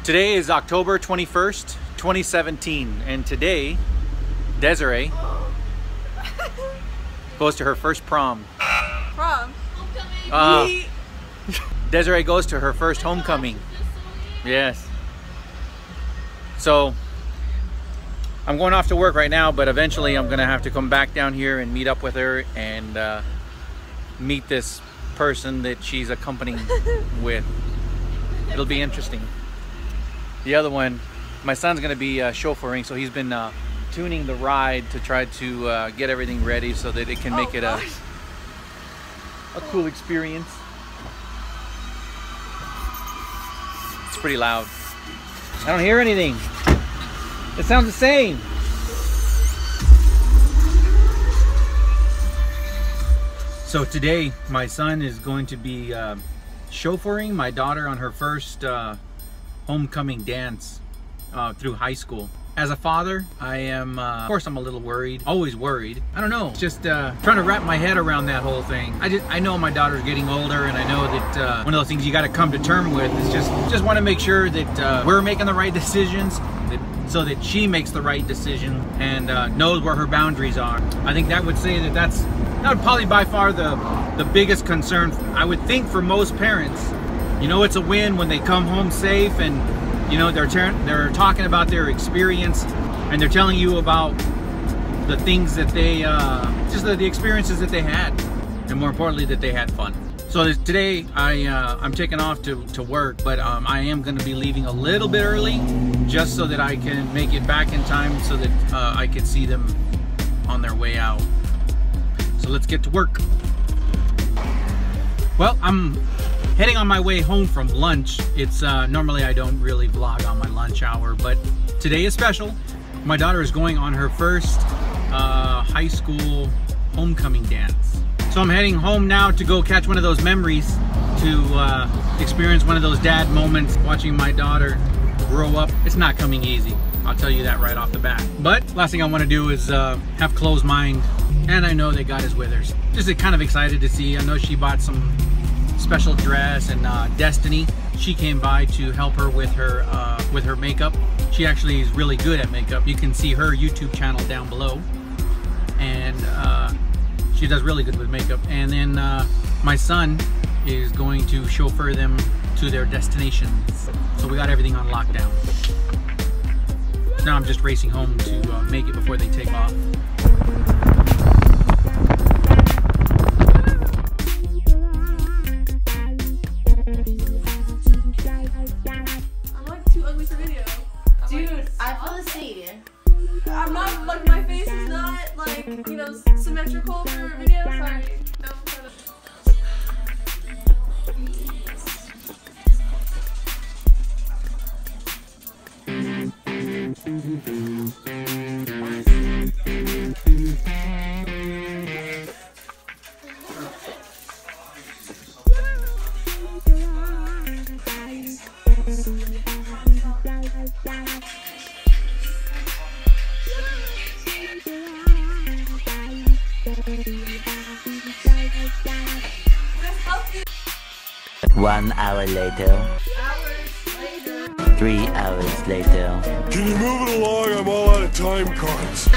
Today is October 21st, 2017, and today Desiree goes to her first prom. Prom? Desiree goes to her first homecoming. Yes. So I'm going off to work right now, but eventually I'm gonna have to come back down here and meet up with her and meet this person that she's accompanying with. It'll be interesting. The other one, my son's gonna be chauffeuring, so he's been tuning the ride to try to get everything ready so that it can make it a cool experience. It's pretty loud. I don't hear anything. It sounds the same. So today, my son is going to be chauffeuring my daughter on her first homecoming dance through high school. As a father, I am, of course I'm a little worried, always worried. I don't know, just trying to wrap my head around that whole thing. I know my daughter's getting older, and I know that one of those things you gotta come to terms with is just want to make sure that we're making the right decisions, so that she makes the right decision and knows where her boundaries are. I think that would say that would probably by far the biggest concern, I would think, for most parents. You know, it's a win when they come home safe and, you know, they're talking about their experience and they're telling you about the things that they, just the experiences that they had, and more importantly, that they had fun. So today I'm taking off to work, but I am going to be leaving a little bit early just so that I can make it back in time so that I can see them on their way out. So let's get to work. Well, I'm heading on my way home from lunch. It's normally I don't really vlog on my lunch hour, but today is special. My daughter is going on her first high school homecoming dance. So I'm heading home now to go catch one of those memories, to experience one of those dad moments, watching my daughter grow up. It's not coming easy, I'll tell you that right off the bat. But last thing I want to do is have closed mind, and I know that God is with her. Just kind of excited to see. I know she bought some special dress, and Destiny, she came by to help her with her makeup. She actually is really good at makeup. You can see her YouTube channel down below, and she does really good with makeup. And then my son is going to chauffeur them to their destinations. So we got everything on lockdown. Now I'm just racing home to make it before they take off. Dude, I feel the same. I'm not, like, my face is not, like, you know, symmetrical for video. Sorry. No, One hour later. 3 hours later. Can you move it along? I'm all out of time cards.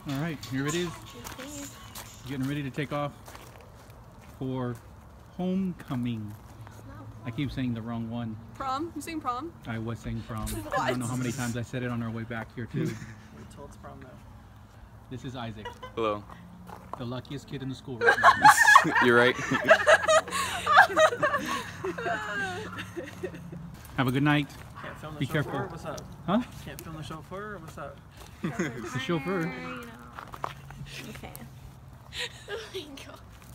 Alright, here it is. Getting ready to take off for homecoming. I keep saying the wrong one. Prom? You saying prom? I was saying prom. I don't know how many times I said it on our way back here too. We're told it's prom now. This is Isaac. Hello. The luckiest kid in the school right now. You're right. Have a good night. Can't film the Be chauffeur? careful. What's up? Huh? Can't film the chauffeur? What's up? The chauffeur. Okay.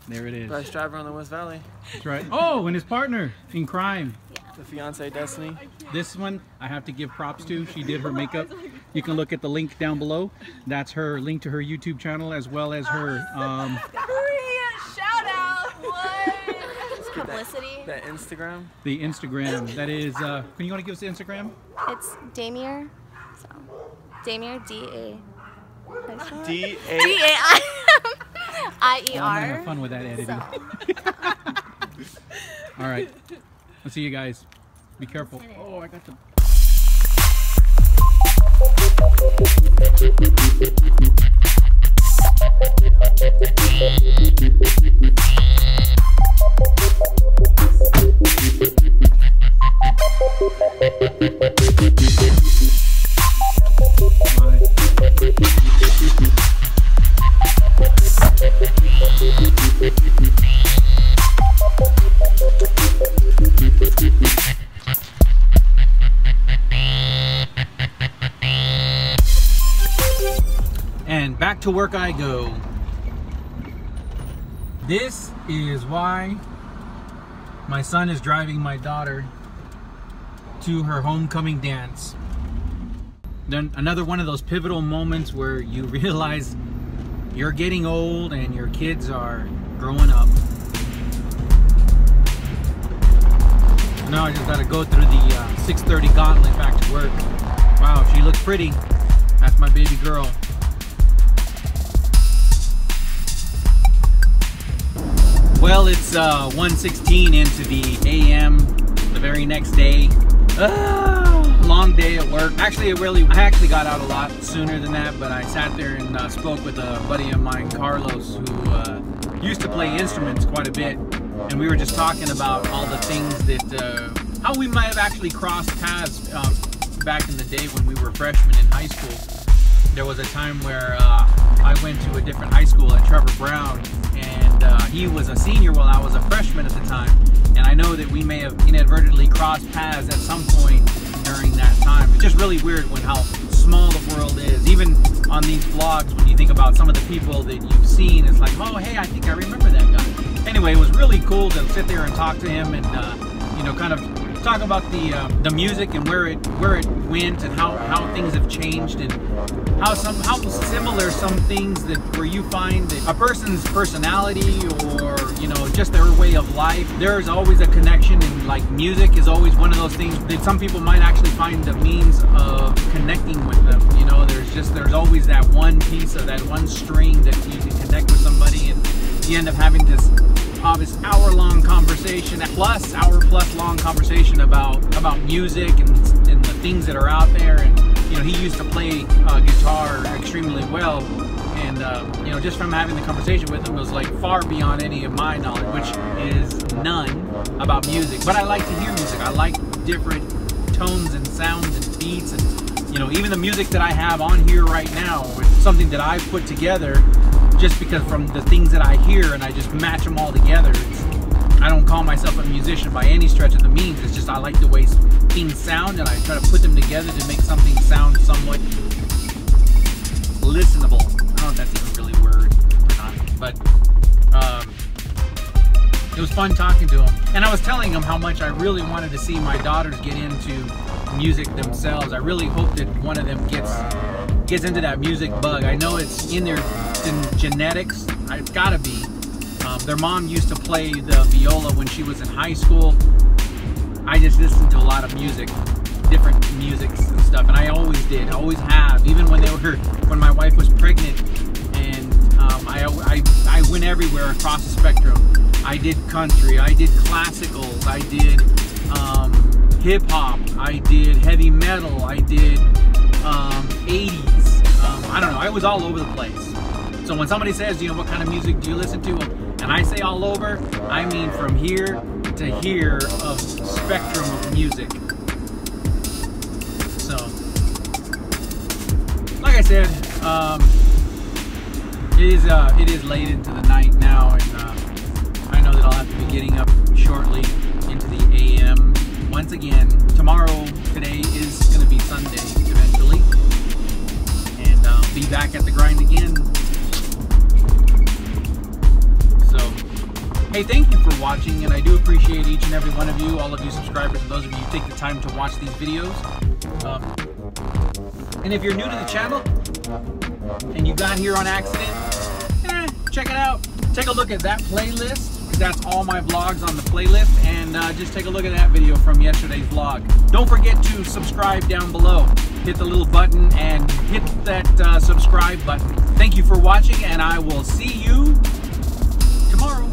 There it is. Best driver on the West Valley. That's right. Oh, and his partner in crime. The fiance Destiny. This one I have to give props to. She did her makeup. You can look at the link down below. That's her link to her YouTube channel as well as her Shout out! What? Publicity. That Instagram. the Instagram. That is can you want to give us the Instagram? It's Damier. So, Damier D-A. D-A. I-E-R. Oh, I'm gonna have fun with that editing. All right. I'll see you guys. Be careful. Oh, I got the. And back to work I go. This is why my son is driving my daughter to her homecoming dance. Then another one of those pivotal moments where you realize you're getting old and your kids are growing up. Now I just gotta go through the 6:30 gauntlet back to work. Wow, she looks pretty. That's my baby girl. Well, it's 1:16 into the AM the very next day. Long day at work. Actually, I actually got out a lot sooner than that, but I sat there and spoke with a buddy of mine, Carlos, who used to play instruments quite a bit. And we were just talking about all the things that, how we might have actually crossed paths back in the day when we were freshmen in high school. There was a time where I went to a different high school at Trevor Brown, and he was a senior while I was a freshman at the time. And I know that we may have inadvertently crossed paths at some point during that time. It's just really weird when how small the world is. Even on these vlogs, when you think about some of the people that you've seen, it's like, oh, hey, I think I remember that guy. Anyway, it was really cool to sit there and talk to him and, you know, kind of talk about the music and where it went and how things have changed and how similar some things that where you find that a person's personality or, you know, just their way of life, there's always a connection, and like music is always one of those things that some people might actually find the means of connecting with them. You know, there's always that one piece of that one string that you can connect with somebody, and you end up having this hour-long conversation, hour-plus long conversation about music and the things that are out there. And you know, he used to play guitar extremely well, and you know, just from having the conversation with him, it was like far beyond any of my knowledge, which is none about music. But I like to hear music. I like different tones and sounds and beats, and you know, even the music that I have on here right now is something that I put together just because from the things that I hear, and I just match them all together. I don't call myself a musician by any stretch of the means. It's just I like the way things sound, and I try to put them together to make something sound somewhat listenable. I don't know if that's even really a word or not, but it was fun talking to him. And I was telling him how much I really wanted to see my daughters get into music themselves. I really hope that one of them gets into that music bug. I know it's in their genetics. It's gotta be. Their mom used to play the viola when she was in high school. I just listened to a lot of music, different musics and stuff, and I always did, always have. Even when my wife was pregnant, and I went everywhere across the spectrum. I did country, I did classicals, I did hip hop, I did heavy metal, I did 80s. I don't know, I was all over the place. So when somebody says, you know, what kind of music do you listen to? And I say all over, I mean from here to here of spectrum of music. So, like I said, it is late into the night now, and I know that I'll have to be getting up shortly into the AM once again. Today is going to be Sunday eventually, and I'll be back at the grind again. So, hey, thank you for watching, and I do appreciate each and every one of you, all of you subscribers, and those of you who take the time to watch these videos. And if you're new to the channel and you got here on accident, check it out. Take a look at that playlist. That's all my vlogs on the playlist, and just take a look at that video from yesterday's vlog. Don't forget to subscribe down below. Hit the little button and hit that subscribe button. Thank you for watching, and I will see you tomorrow.